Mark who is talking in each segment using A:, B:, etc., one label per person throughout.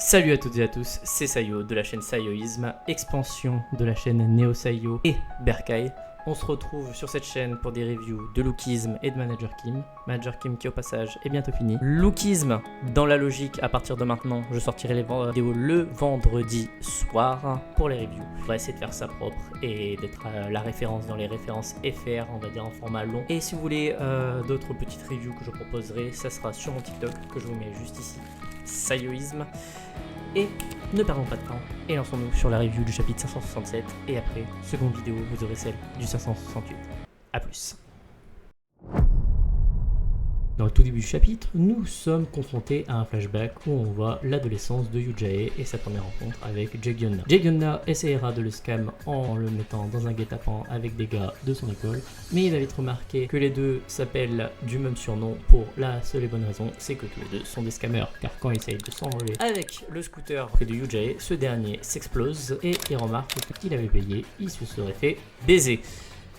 A: Salut à toutes et à tous, c'est Sayo de la chaîne Sayoisme, expansion de la chaîne Neo Sayo et Berkay. On se retrouve sur cette chaîne pour des reviews de Lookism et de Manager Kim. Manager Kim qui au passage est bientôt fini. Lookism, dans la logique, à partir de maintenant, je sortirai les vidéos le vendredi soir pour les reviews. On va essayer de faire ça propre et d'être la référence dans les références FR, on va dire en format long. Et si vous voulez d'autres petites reviews que je proposerai, ça sera sur mon TikTok que je vous mets juste ici, Sayoisme. Et ne perdons pas de temps et lançons-nous sur la review du chapitre 567 et après, seconde vidéo, vous aurez celle du 568. A plus. Dans le tout début du chapitre, nous sommes confrontés à un flashback où on voit l'adolescence de Yujae et sa première rencontre avec Jae-gyonna. Jae-gyonna essaiera de le scam en le mettant dans un guet-apens avec des gars de son école, mais il va vite remarqué que les deux s'appellent du même surnom pour la seule et bonne raison, c'est que tous les deux sont des scammers, car quand ils essayent de s'envoler avec le scooter près de Yujae, ce dernier s'explose et il remarque que qu'il avait payé, il se serait fait baiser.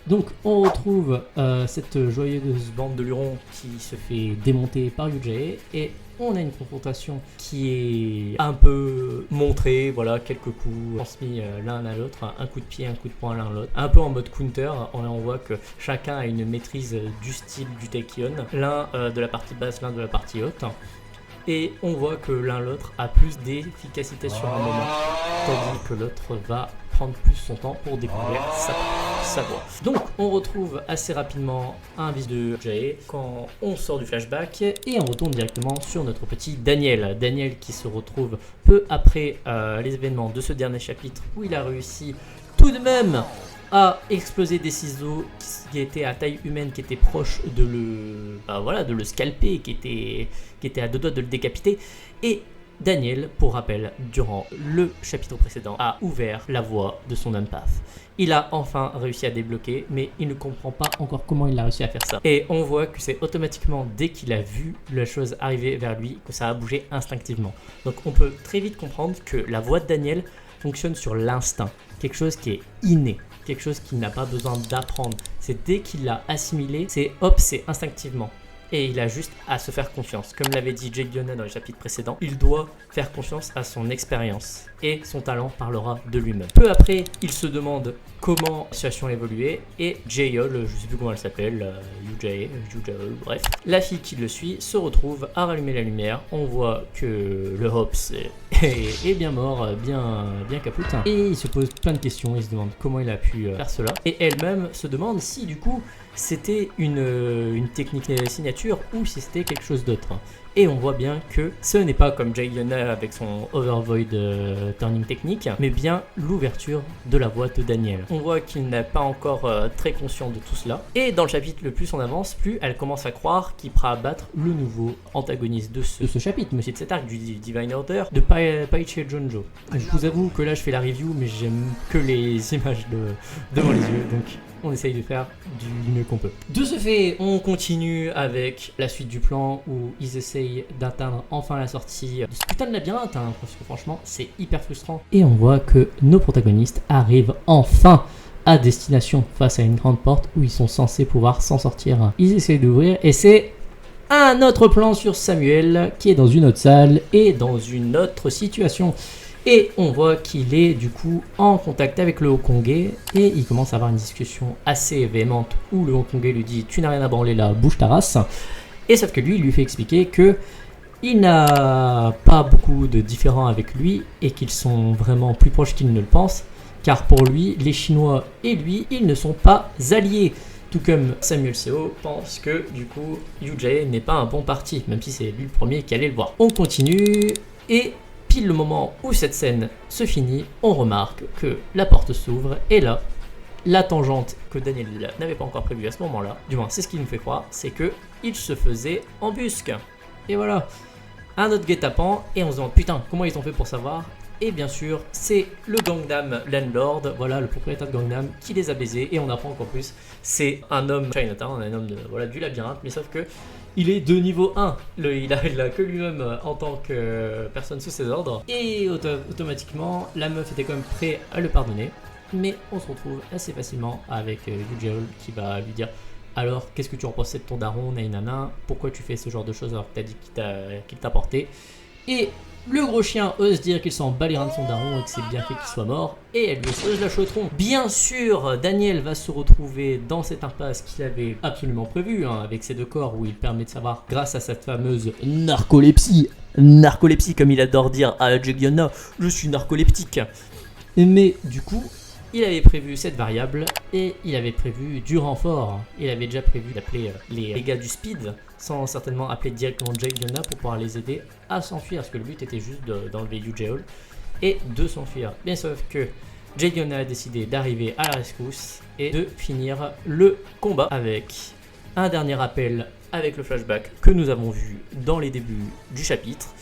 A: Donc on retrouve cette joyeuse bande de lurons qui se fait démonter par Yujae et on a une confrontation qui est un peu montrée, voilà, quelques coups transmis l'un à l'autre, un coup de pied, un coup de poing l'un à l'autre, un peu en mode counter. On voit que chacun a une maîtrise du style du Taekyon, l'un de la partie basse, l'un de la partie haute. Et on voit que l'un l'autre a plus d'efficacité sur un moment, tandis que l'autre va prendre plus son temps pour découvrir sa voix. Donc on retrouve assez rapidement un vice de Jae quand on sort du flashback et on retourne directement sur notre petit Daniel. Daniel qui se retrouve peu après les événements de ce dernier chapitre où il a réussi tout de même à exploser des ciseaux qui étaient à taille humaine, qui étaient proches de le scalper, qui étaient à deux doigts de le décapiter. Et Daniel, pour rappel, durant le chapitre précédent, a ouvert la voie de son empath. Il a enfin réussi à débloquer, mais il ne comprend pas encore comment il a réussi à faire ça. Et on voit que c'est automatiquement, dès qu'il a vu la chose arriver vers lui, que ça a bougé instinctivement. Donc on peut très vite comprendre que la voix de Daniel fonctionne sur l'instinct, quelque chose qui est inné, quelque chose qu'il n'a pas besoin d'apprendre. C'est dès qu'il l'a assimilé, c'est instinctivement. Et il a juste à se faire confiance. Comme l'avait dit Jae-gyonna dans les chapitres précédents, il doit faire confiance à son expérience et son talent parlera de lui-même. Peu après, il se demande comment la situation a évolué et Jaeol, je sais plus comment elle s'appelle, Yujae, bref, la fille qui le suit se retrouve à rallumer la lumière. On voit que le Hops est bien mort, bien caput. Et il se pose plein de questions, il se demande comment il a pu faire cela. Et elle-même se demande si du coup c'était une technique signature ou si c'était quelque chose d'autre. Et on voit bien que ce n'est pas comme Jae-gyonna avec son Overvoid turning technique, mais bien l'ouverture de la voie de Daniel. On voit qu'il n'est pas encore très conscient de tout cela. Et dans le chapitre, le plus on avance, plus elle commence à croire qu'il pourra battre le nouveau antagoniste de ce chapitre, mais aussi de cet arc du Divine Order, de Paiche Jonjo. Je vous avoue que là je fais la review, mais j'aime que les images devant les yeux, donc on essaye de faire du mieux qu'on peut. De ce fait, on continue avec la suite du plan où ils essayent d'atteindre enfin la sortie de ce putain de labyrinthe, parce que franchement, c'est hyper frustrant. Et on voit que nos protagonistes arrivent enfin à destination face à une grande porte où ils sont censés pouvoir s'en sortir. Ils essayent d'ouvrir et c'est un autre plan sur Samuel qui est dans une autre salle et dans une autre situation. Et on voit qu'il est du coup en contact avec le Hokongé et il commence à avoir une discussion assez véhémente où le Hokongé lui dit « Tu n'as rien à branler là, bouge ta race ». Et sauf que lui, il lui fait expliquer que il n'a pas beaucoup de différends avec lui et qu'ils sont vraiment plus proches qu'il ne le pense, car pour lui, les Chinois et lui, ils ne sont pas alliés. Tout comme Samuel Seo pense que du coup, Yujae n'est pas un bon parti, même si c'est lui le premier qui allait le voir. On continue et pile le moment où cette scène se finit, on remarque que la porte s'ouvre et là, la tangente que Daniel n'avait pas encore prévue à ce moment-là, du moins c'est ce qu'il nous fait croire, c'est que il se faisait embusque. Et voilà, un autre guet-apens et on se demande putain comment ils ont fait pour savoir. Et bien sûr, c'est le Gangnam Landlord, voilà le propriétaire de Gangnam qui les a baisés et on apprend qu'en plus c'est un homme Chinatown, un homme du labyrinthe, mais sauf que il est de niveau 1, il a que lui-même en tant que personne sous ses ordres. Et automatiquement, la meuf était quand même prête à le pardonner. Mais on se retrouve assez facilement avec Yujae qui va lui dire « Alors, qu'est-ce que tu en penses de ton daron, nainana? Pourquoi tu fais ce genre de choses alors que t'as dit qu'il t'a porté ?» Et Le gros chien ose dire qu'il s'en bat les reins de son daron et que c'est bien fait qu'il soit mort, et elle lui expose la chautron. Bien sûr, Daniel va se retrouver dans cette impasse qu'il avait absolument prévue, hein, avec ses deux corps, où il permet de savoir, grâce à cette fameuse narcolepsie comme il adore dire à Jagiona, je suis narcoleptique. Mais du coup, il avait prévu cette variable et il avait prévu du renfort. Il avait déjà prévu d'appeler les gars du speed, sans certainement appeler directement Jagiona pour pouvoir les aider à s'enfuir, parce que le but était juste d'enlever UJ Hall et de s'enfuir. Bien sauf que Jagiona a décidé d'arriver à la rescousse et de finir le combat avec un dernier appel avec le flashback que nous avons vu dans les débuts du chapitre,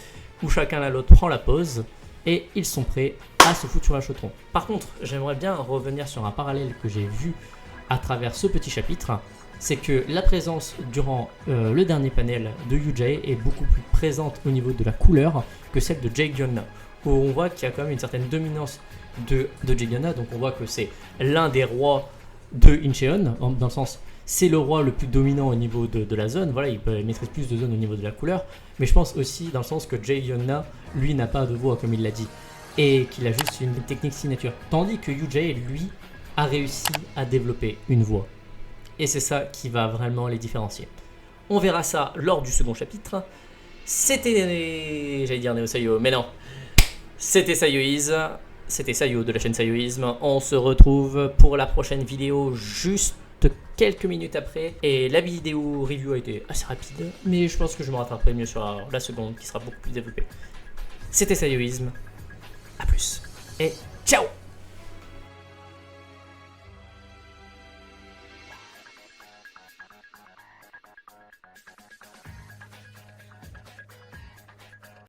A: où chacun à l'autre prend la pause et ils sont prêts à se foutre sur la chautron. Par contre, j'aimerais bien revenir sur un parallèle que j'ai vu à travers ce petit chapitre, c'est que la présence durant le dernier panel de UJ est beaucoup plus présente au niveau de la couleur que celle de Jagiona, où on voit qu'il y a quand même une certaine dominance de Jagiona, donc on voit que c'est l'un des rois de Incheon, dans le sens c'est le roi le plus dominant au niveau de la zone, voilà, il maîtrise plus de zones au niveau de la couleur, mais je pense aussi dans le sens que Jagiona, lui, n'a pas de voix comme il l'a dit, et qu'il a juste une technique signature, tandis que UJ, lui, a réussi à développer une voix. Et c'est ça qui va vraiment les différencier. On verra ça lors du second chapitre. C'était, j'allais dire Neo Sayo, mais non, c'était Sayoïs. C'était Sayo de la chaîne Sayoïsme. On se retrouve pour la prochaine vidéo juste quelques minutes après. Et la vidéo review a été assez rapide, mais je pense que je me rattraperai mieux sur la seconde qui sera beaucoup plus développée. C'était Sayoïsme. A plus et ciao!